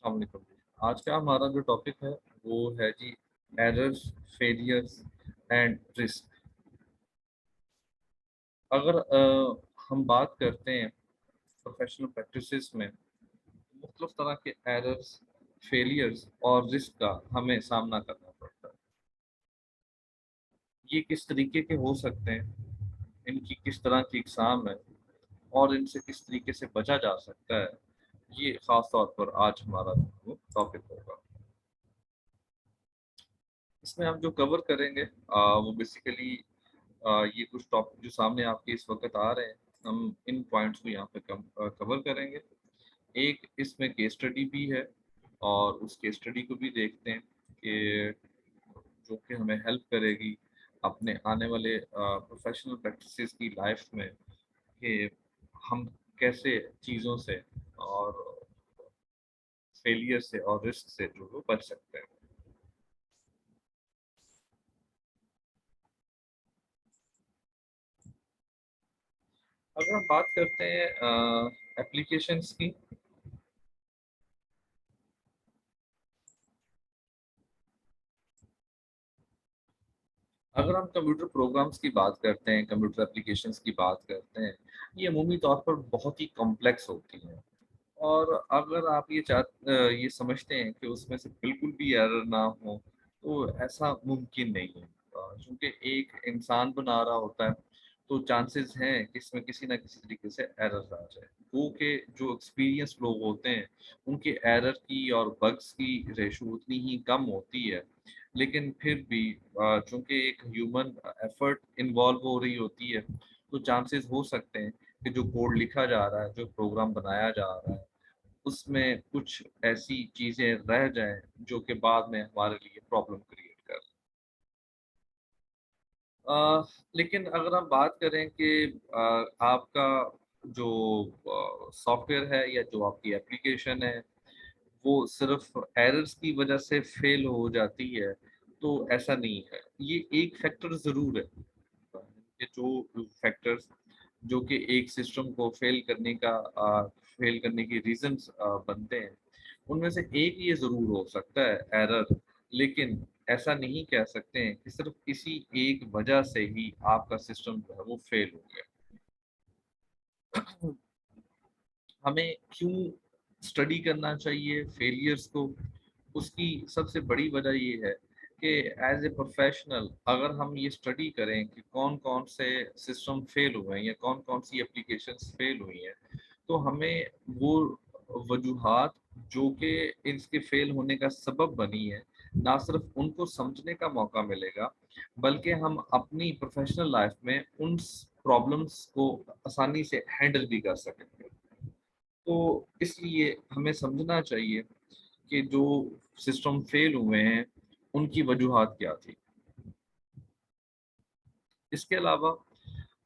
अस्सलाम वालेकुम। आज का हमारा जो टॉपिक है वो है जी एरर्स, फेलियर्स एंड रिस्क। अगर हम बात करते हैं प्रोफेशनल प्रैक्टिसेस में मुख्तलिफ तरह के एरर्स, फेलियर्स और रिस्क का हमें सामना करना पड़ता है। ये किस तरीके के हो सकते हैं, इनकी किस तरह की इकसाम है और इनसे किस तरीके से बचा जा सकता है, ये ख़ास तौर पर आज हमारा टॉपिक होगा। इसमें हम जो कवर करेंगे वो बेसिकली ये कुछ टॉपिक जो सामने आपके इस वक्त आ रहे हैं, हम इन पॉइंट्स को यहाँ पे कवर करेंगे। एक इसमें केस स्टडी भी है और उस केस स्टडी को भी देखते हैं कि जो कि हमें हेल्प करेगी अपने आने वाले प्रोफेशनल प्रैक्टिसेस की लाइफ में कि हम कैसे चीज़ों से और फेलियर से और रिस्क से जो है बच सकते हैं। अगर हम बात करते हैं एप्लीकेशंस की, अगर हम कंप्यूटर प्रोग्राम्स की बात करते हैं, कंप्यूटर एप्लीकेशंस की बात करते हैं, ये अमूमी तौर पर बहुत ही कॉम्प्लेक्स होती हैं। और अगर आप ये समझते हैं कि उसमें से बिल्कुल भी एरर ना हो, तो ऐसा मुमकिन नहीं है। चूँकि एक इंसान बना रहा होता है, तो चांसेस हैं कि इसमें किसी न किसी तरीके से एरर आ जाए। वो के जो एक्सपीरियंस्ड लोग होते हैं, उनके एरर की और बग्स की रेशो उतनी ही कम होती है। लेकिन फिर भी चूँकि एक ह्यूमन एफर्ट इन्वॉल्व हो रही होती है, तो चांसेस हो सकते हैं कि जो कोड लिखा जा रहा है, जो प्रोग्राम बनाया जा रहा है, उसमें कुछ ऐसी चीज़ें रह जाएँ जो कि बाद में हमारे लिए प्रॉब्लम क्रिएट कर। लेकिन अगर हम बात करें कि आपका जो सॉफ्टवेयर है या जो आपकी एप्लीकेशन है, वो सिर्फ़ एरर्स की वज़ह से फ़ेल हो जाती है, तो ऐसा नहीं है। ये एक फैक्टर ज़रूर है। ये जो फैक्टर्स जो कि एक सिस्टम को फ़ेल करने के रीज़न्स बनते हैं, उनमें से एक ये ज़रूर हो सकता है एरर, लेकिन ऐसा नहीं कह सकते हैं कि सिर्फ़ इसी एक वजह से ही आपका सिस्टम जो है वो फ़ेल हो गया। हमें क्यों स्टडी करना चाहिए फेलियर्स को? उसकी सबसे बड़ी वजह ये है कि एज़ ए प्रोफ़ेशनल अगर हम ये स्टडी करें कि कौन-कौन से सिस्टम फ़ेल हुए हैं या कौन-कौन सी एप्लीकेशंस फ़ेल हुई हैं, तो हमें वो वजूहात जो कि इसके फ़ेल होने का सबब बनी है, ना सिर्फ़ उनको समझने का मौका मिलेगा, बल्कि हम अपनी प्रोफ़ेशनल लाइफ़ में उन प्रॉब्लम्स को आसानी से हैंडल भी कर सकेंगे। तो इसलिए हमें समझना चाहिए कि जो सिस्टम फेल हुए हैं, उनकी वजूहात क्या थी। इसके अलावा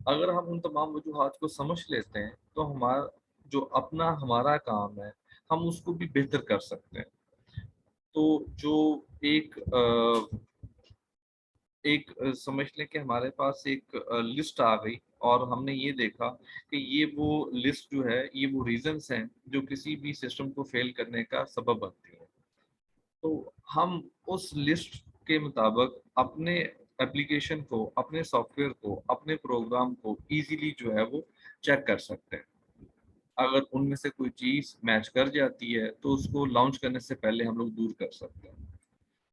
अगर हम उन तमाम वजूहात को समझ लेते हैं, तो जो अपना हमारा काम है, हम उसको भी बेहतर कर सकते हैं। तो जो एक समझ लें कि हमारे पास एक लिस्ट आ गई और हमने ये देखा कि ये वो लिस्ट जो है, ये वो रीज़न्स हैं, जो किसी भी सिस्टम को फेल करने का सबब बनती हैं। तो हम उस लिस्ट के मुताबिक अपने एप्लीकेशन को, अपने सॉफ्टवेयर को, अपने प्रोग्राम को ईज़िली जो है वो चेक कर सकते हैं। अगर उनमें से कोई चीज़ मैच कर जाती है, तो उसको लॉन्च करने से पहले हम लोग दूर कर सकते हैं।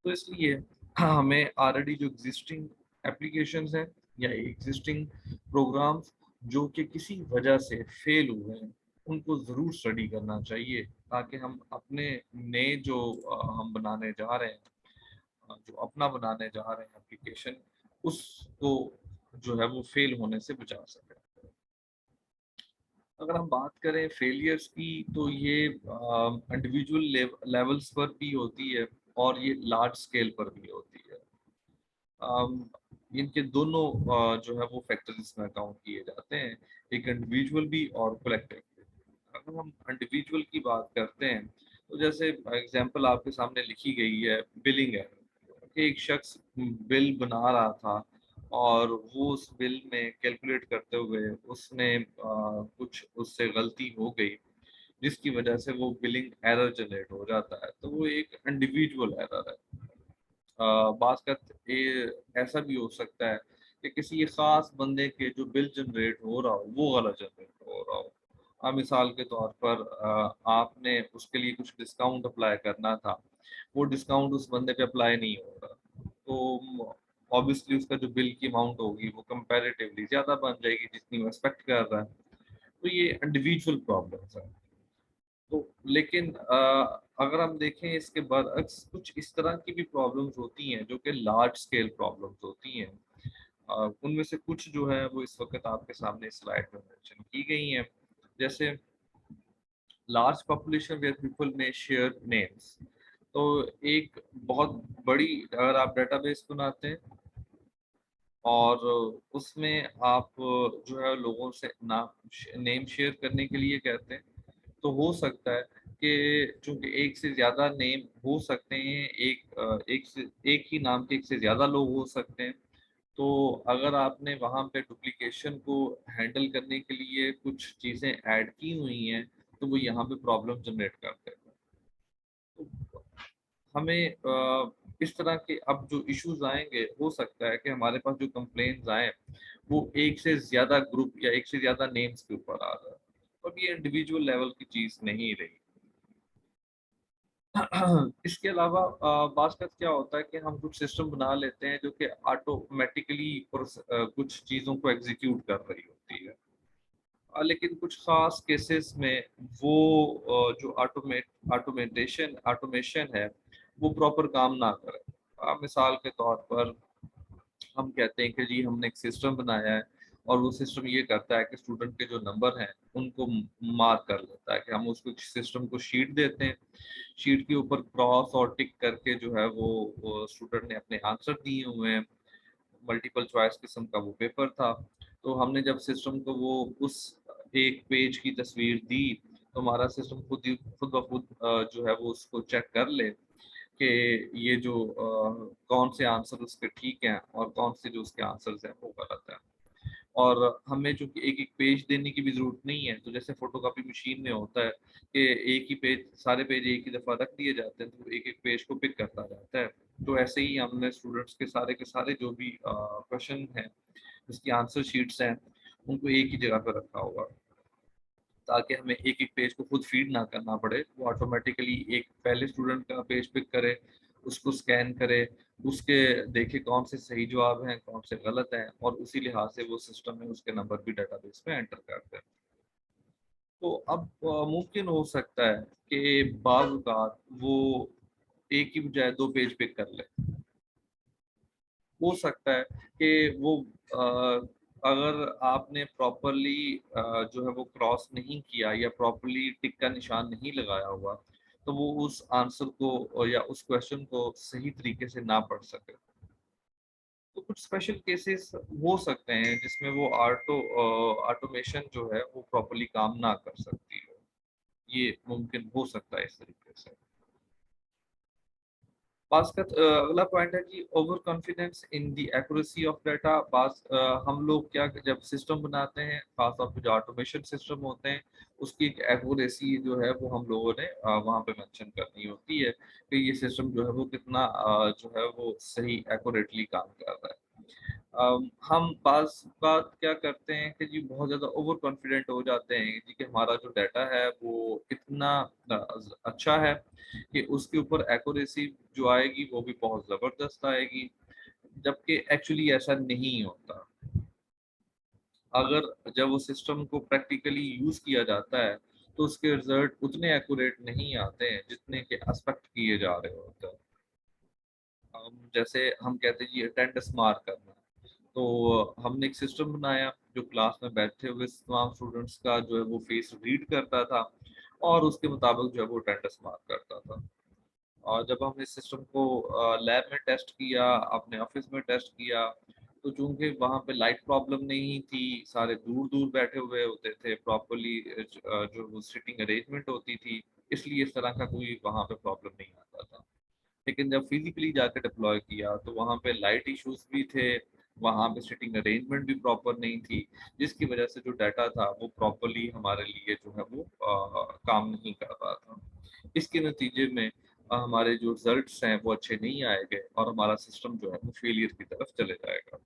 तो इसलिए हमें ऑलरेडी जो एग्ज़िस्टिंग एप्लीकेशंस हैं या एग्ज़िस्टिंग प्रोग्राम्स जो कि किसी वजह से फ़ेल हुए हैं, उनको ज़रूर स्टडी करना चाहिए ताकि हम अपने नए जो हम बनाने जा रहे हैं, जो अपना बनाने जा रहे हैं एप्लीकेशन, उसको जो है वो फ़ेल होने से बचा सकें। अगर हम बात करें फेलियर्स की, तो ये इंडिविजुअल लेवल्स पर भी होती है और ये लार्ज स्केल पर भी होती है। अम, इनके दोनों जो है वो फैक्टर्स इसमें काउंट किए जाते हैं, एक इंडिविजुअल भी और कलेक्टिव भी। अगर हम इंडिविजुअल की बात करते हैं, तो जैसे एग्जांपल आपके सामने लिखी गई है, बिलिंग है कि एक शख्स बिल बना रहा था और वो उस बिल में कैलकुलेट करते हुए उसने कुछ उससे गलती हो गई जिसकी वजह से वो बिलिंग एरर जनरेट हो जाता है, तो वो एक इंडिविजुअल एरर है। बात करते ये ऐसा भी हो सकता है कि किसी खास बंदे के जो बिल जनरेट हो रहा हो वो गलत जनरेट हो रहा हो। मिसाल के तौर पर आपने उसके लिए कुछ डिस्काउंट अप्लाई करना था, वो डिस्काउंट उस बंदे पे अप्लाई नहीं हो रहा, तो ऑब्वियसली उसका जो बिल की अमाउंट होगी वो कंपैरेटिवली ज़्यादा बन जाएगी जितनी वो एक्सपेक्ट कर रहा है। तो ये इंडिविजुअल प्रॉब्लम्स है। तो लेकिन अगर हम देखें इसके बरअक्स कुछ इस तरह की भी प्रॉब्लम्स होती हैं जो कि लार्ज स्केल प्रॉब्लम्स होती हैं। उनमें से कुछ जो है वो इस वक्त आपके सामने स्लाइड में मेंशन की गई हैं। जैसे लार्ज पॉपुलेशन वेयर पीपल में शेयर नेम्स। तो एक बहुत बड़ी अगर आप डेटाबेस बनाते हैं और उसमें आप जो है लोगों से नाम नेम शेयर करने के लिए कहते हैं, तो हो सकता है कि चूंकि एक से ज़्यादा नेम हो सकते हैं, एक ही नाम के एक से ज़्यादा लोग हो सकते हैं, तो अगर आपने वहाँ पे डुप्लीकेशन को हैंडल करने के लिए कुछ चीज़ें ऐड की हुई हैं, तो वो यहाँ पे प्रॉब्लम जनरेट करते हैं। तो हमें इस तरह के अब जो इश्यूज आएंगे, हो सकता है कि हमारे पास जो कंप्लेन्स आए वो एक से ज़्यादा ग्रुप या एक से ज़्यादा नेम्स के ऊपर आ जाए। तो अब ये इंडिविजुअल लेवल की चीज़ नहीं रही। इसके अलावा बाज़ क्या होता है कि हम कुछ सिस्टम बना लेते हैं जो कि ऑटोमेटिकली कुछ चीज़ों को एग्जीक्यूट कर रही होती है। लेकिन कुछ खास केसेस में वो जो ऑटोमेशन है वो प्रॉपर काम ना करे। मिसाल के तौर पर हम कहते हैं कि जी हमने एक सिस्टम बनाया है और वो सिस्टम ये करता है कि स्टूडेंट के जो नंबर हैं उनको मार्क कर लेता है। कि हम उसको सिस्टम को शीट देते हैं, शीट के ऊपर क्रॉस और टिक करके जो है वो स्टूडेंट ने अपने आंसर दिए हुए हैं। मल्टीपल चॉइस किस्म का वो पेपर था। तो हमने जब सिस्टम को वो उस एक पेज की तस्वीर दी, तो हमारा सिस्टम खुद ब खुद जो है वो उसको चेक कर ले कि ये जो कौन से आंसर उसके ठीक हैं और कौन से जो उसके आंसर्स हैं वो गलत हैं। और हमें चूँकि एक-एक पेज देने की भी ज़रूरत नहीं है, तो जैसे फ़ोटोकॉपी मशीन में होता है कि एक ही पेज सारे पेज एक ही दफ़ा रख दिए जाते हैं, तो एक-एक पेज को पिक करता जाता है। तो ऐसे ही हमने स्टूडेंट्स के सारे जो भी क्वेश्चन हैं, जिसकी आंसर शीट्स हैं, उनको एक ही जगह पे रखा होगा, ताकि हमें एक-एक पेज को खुद फ़ीड ना करना पड़े। वो ऑटोमैटिकली एक पहले स्टूडेंट का पेज पिक करे, उसको स्कैन करे, उसके देखे कौन से सही जवाब हैं, कौन से गलत हैं और उसी लिहाज से वो सिस्टम में उसके नंबर भी डेटाबेस में एंटर कर दे। तो अब मुमकिन हो सकता है कि बाज़-औक़ात वो एक की बजाय 2 पेज पिक कर ले। हो सकता है कि वो अगर आपने प्रॉपरली जो है वो क्रॉस नहीं किया या प्रॉपरली टिक का निशान नहीं लगाया हुआ, तो वो उस आंसर को या उस क्वेश्चन को सही तरीके से ना पढ़ सके। तो कुछ स्पेशल केसेस हो सकते हैं जिसमें वो ऑटोमेशन जो है वो प्रॉपरली काम ना कर सकती हो। ये मुमकिन हो सकता है इस तरीके से। अगला पॉइंट है कि over confidence in the accuracy of data. हम लोग क्या जब सिस्टम बनाते हैं, खासतौर पे जो ऑटोमेशन सिस्टम होते हैं, उसकी एक एक्यूरेसी जो है वो हम लोगों ने वहाँ पे मेंशन करनी होती है कि ये सिस्टम जो है वो कितना जो है वो सही एक्यूरेटली काम कर रहा है। हम बाज़ बात क्या करते हैं कि जी बहुत ज़्यादा ओवर कॉन्फिडेंट हो जाते हैं जी कि हमारा जो डाटा है वो इतना अच्छा है कि उसके ऊपर एक्यूरेसी जो आएगी वो भी बहुत ज़बरदस्त आएगी, जबकि एक्चुअली ऐसा नहीं होता। अगर जब वो सिस्टम को प्रैक्टिकली यूज़ किया जाता है, तो उसके रिज़ल्ट उतने एक्यूरेट नहीं आते हैं जितने के एक्सपेक्ट किए जा रहे होते हैं। जैसे हम कहते हैं जी अटेंडेंस मार्क करना। तो हमने एक सिस्टम बनाया जो क्लास में बैठे हुए तमाम स्टूडेंट्स का जो है वो फेस रीड करता था और उसके मुताबिक जो है वो अटेंडेंस मार्क करता था। और जब हमने इस सिस्टम को लैब में टेस्ट किया, अपने ऑफिस में टेस्ट किया, तो चूँकि वहाँ पे लाइट प्रॉब्लम नहीं थी, सारे दूर-दूर बैठे हुए होते थे, प्रॉपर्ली जो वो सीटिंग अरेंजमेंट होती थी, इसलिए इस तरह का कोई वहाँ पे प्रॉब्लम नहीं आता था। लेकिन जब फिज़िकली जाके डिप्लॉय किया, तो वहाँ पे लाइट इश्यूज़ भी थे, वहाँ पे सीटिंग अरेंजमेंट भी प्रॉपर नहीं थी, जिसकी वजह से जो डाटा था, वो प्रॉपर्ली हमारे लिए जो है वो काम नहीं कर रहा था। इसके नतीजे में हमारे जो रिजल्ट्स हैं वो अच्छे नहीं आएँगे और हमारा सिस्टम जो है वो फेलियर की तरफ चले जाएगा।